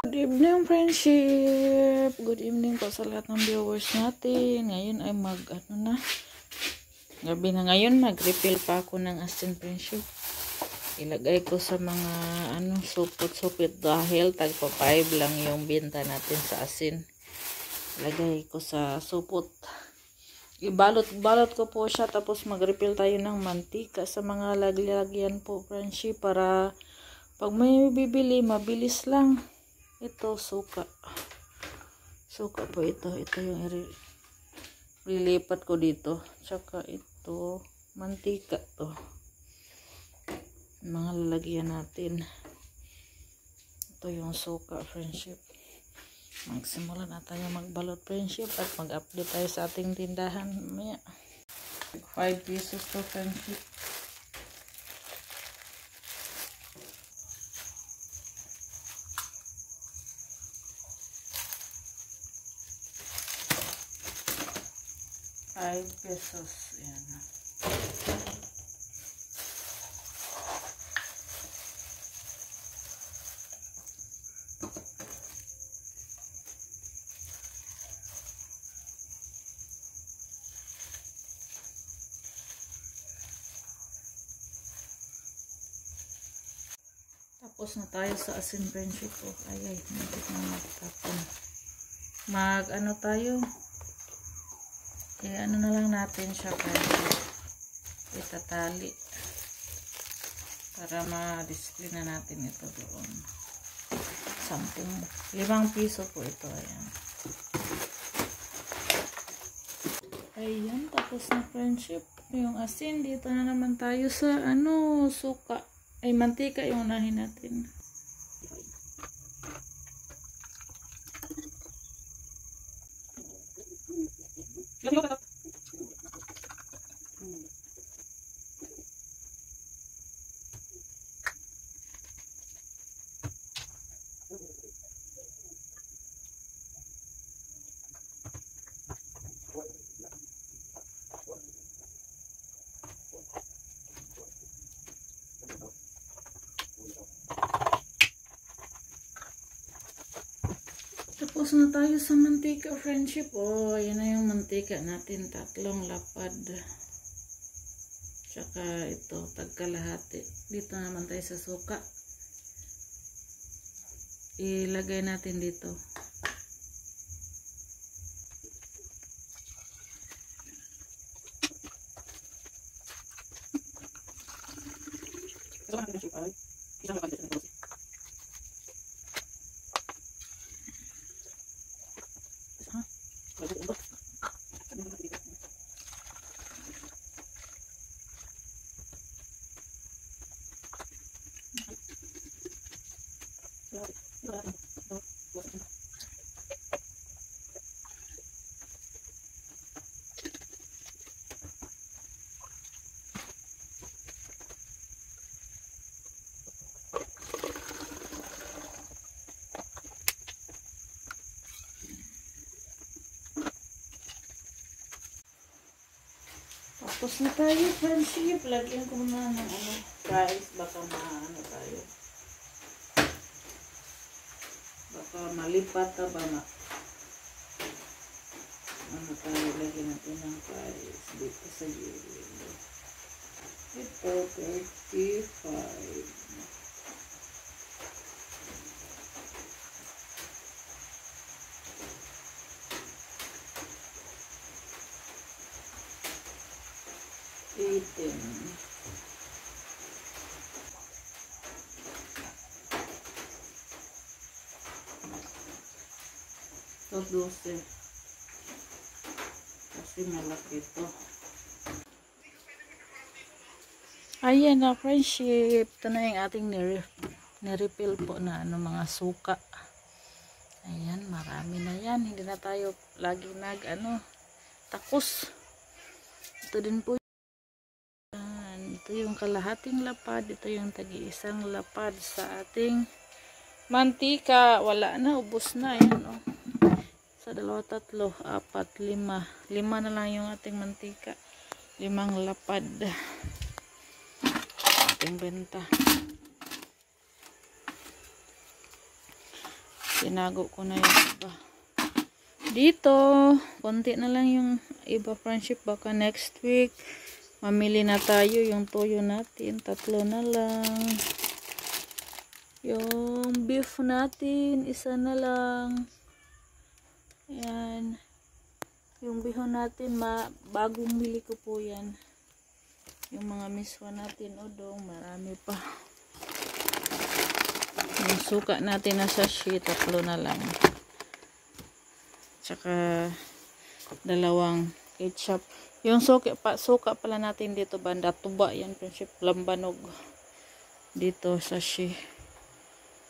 Good evening, friendship. Good evening po sa lahat ng viewers natin. Ngayon ay gabi na ngayon, mag-refill pa ako ng asin, friendship. Ilagay ko sa mga supot-supit dahil tagpa 5 lang yung benta natin sa asin. Ilagay ko sa supot. Ibalot ko po siya, tapos mag-refill tayo ng mantika sa mga lagyan po, friendship, para pag may bibili, mabilis lang. Ito, suka. Suka po ito. Ito yung ililipat ko dito. Tsaka ito, mantika to. Mga lalagyan natin. Ito yung suka, friendship. Magsimula na tayo magbalot, friendship, at mag-update tayo sa ating tindahan. Mamaya. 5 pesos to, friendship. Pesos. Ayan. Tapos na tayo sa asin, friendship. Ay, hindi na magtapon. Tayo. Ano na lang natin siya, friendship. Itatali. Para ma-display na natin ito doon. 5 piso po ito. Ayan. Ayan, tapos na, friendship. Yung asin, dito na naman tayo sa suka. Ay, mantika yung unahin natin. Tapos na tayo sa mantika, friendship. Yan na yung mantika natin. 3 lapad. Tsaka ito, tagkalahati. Dito naman tayo sa suka. Ilagay natin dito. Tapos na tayo, friendship. Lagyan ko na ng guys, baka tayo. Baka malipat ba tayo, lagyan natin ng guys dito sa yelo. Ito, 35. Ito 12 kasi malaki ito. Ayan na, friendship. Ito na yung ating nirefill po na mga suka. Ayan, marami na yan. Hindi na tayo lagi takos. Ito din po. Ito yung kalahating lapad. Ito yung tagi-isang lapad sa ating mantika. Wala na, ubos na. Ayan, sa 2, 3, 4, 5. 5 na lang yung ating mantika. 5 lapad. Ating benta. Tinago ko na yung iba. Dito, konti na lang yung iba friendship. Baka next week, mamili na tayo yung toyo natin. 3 na lang. Yung beef natin, 1 na lang. Ayan. Yung bihon natin, bagong mili ko po yan. Yung mga miswa natin, udong, marami pa. Yung suka natin na sachet, 3 na lang. Tsaka 2 ketchup. Yung suka pala natin dito banda, tuba yan, friendship, lambanog. Dito sachet.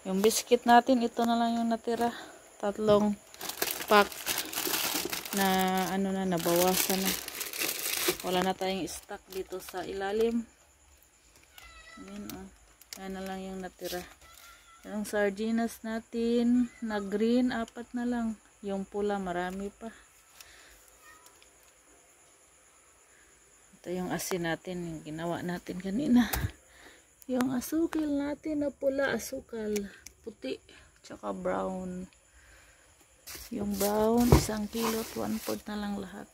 Yung biscuit natin, ito na lang yung natira. 3 pack na nabawasan na. Wala na tayong stock dito sa ilalim. Ayan, yan na lang yung natira. Yung sardinas natin na green, 4 na lang. Yung pula, marami pa. Ito yung asin natin, yung ginawa natin kanina. Yung asukal natin na pula, asukal puti, tsaka brown. Yung brown, 1 kilo, 1/4 na lang lahat.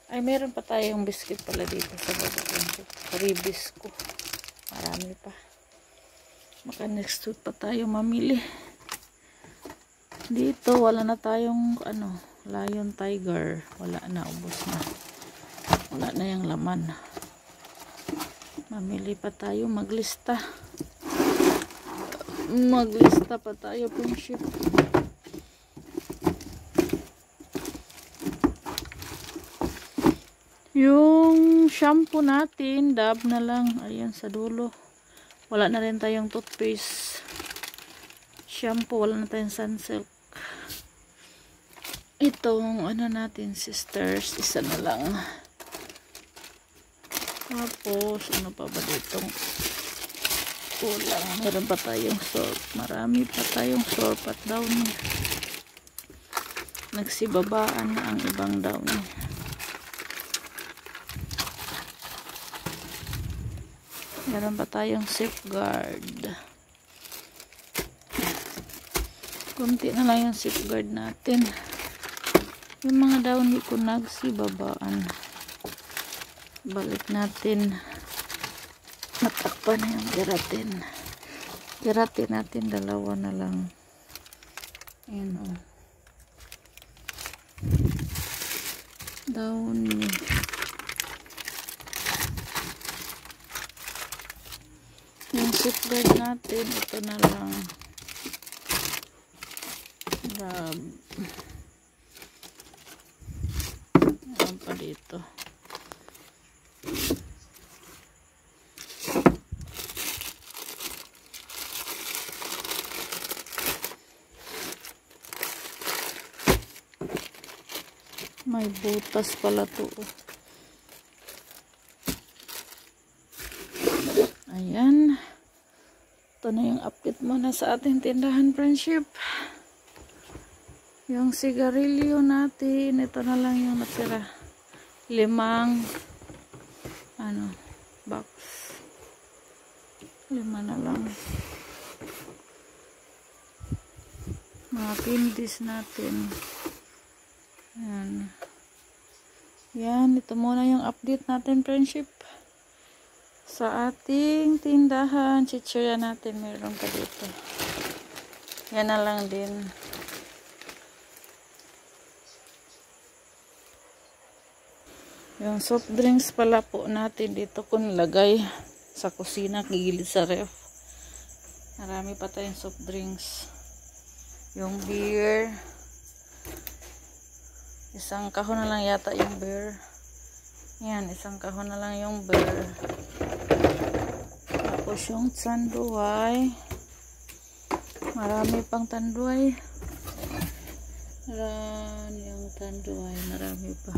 Ay, meron pa tayong biscuit pala dito sa baba. Ribis ko. Marami pa. Maka next week pa tayo mamili. Dito, wala na tayong Lion Tiger. Wala na, ubos na. Wala na yung laman. Mamili pa tayo, maglista. Maglista pa tayo, friendship. Yung shampoo natin, Dove na lang. Ayan sa dulo. Wala na rin tayong toothpaste. Shampoo, wala na tayong Sunsilk. Itong natin, sisters, 1 na lang. Tapos, ano pa ba ditong kulang? Meron pa tayong salt. Marami pa tayong salt at downy. Nagsibabaan na ang ibang downy. Meron pa tayong safeguard. Kunti na lang yung safeguard natin. Yung mga downy ko nagsibabaan. Balik natin. Matakpan na yung keratin. Keratin natin 2 na lang. Ayan o. Downy. Yung safeguard natin, ito na lang. Grab. Ayan pa dito. May butas pala to. Ayan. Ito na yung update muna sa ating tindahan, friendship. Yung sigarilyo natin, ito na lang yung natira. 5 box. 5 na lang. Mga candies natin. Ayan. Yan, ito muna yung update natin, friendship. Sa ating tindahan, chichirya natin, meron pa dito. Yan na lang din. Yung soft drinks pala po natin dito ko nilagay sa kusina, gilid sa ref. Marami pa tayong soft drinks. Yung beer. 1 kahon na lang yata yung beer. Yan, 1 kahon na lang yung beer. Tapos yung tanduay. Marami pang tanduay. Yung tanduay, marami pa.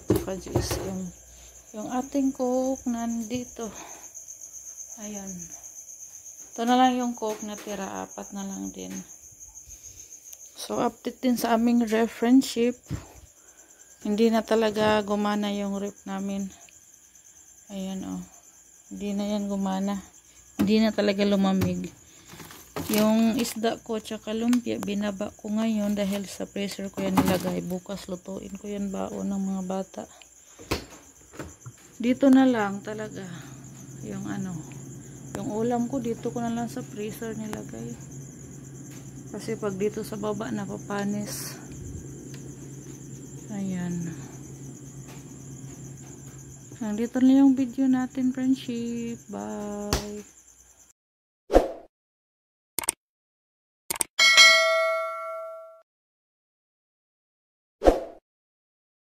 Saka GSM. Yung ating coke nandito. Ayan. Ito na lang yung coke na tira. 4 na lang din. So, update din sa aming ref, friendship. Hindi na talaga gumana yung ref namin. Ayan, oh. Hindi na yan gumana. Hindi na talaga lumamig. Yung isda ko tsaka lumpia, binaba ko ngayon dahil sa freezer ko yan nilagay. Bukas lutuin ko yan baon ng mga bata. Dito na lang talaga yung ano, yung ulam ko dito ko na lang sa freezer nilagay. Kasi pag dito sa baba napapanis. Ayan. Nandito na yung video natin, friendship. Bye.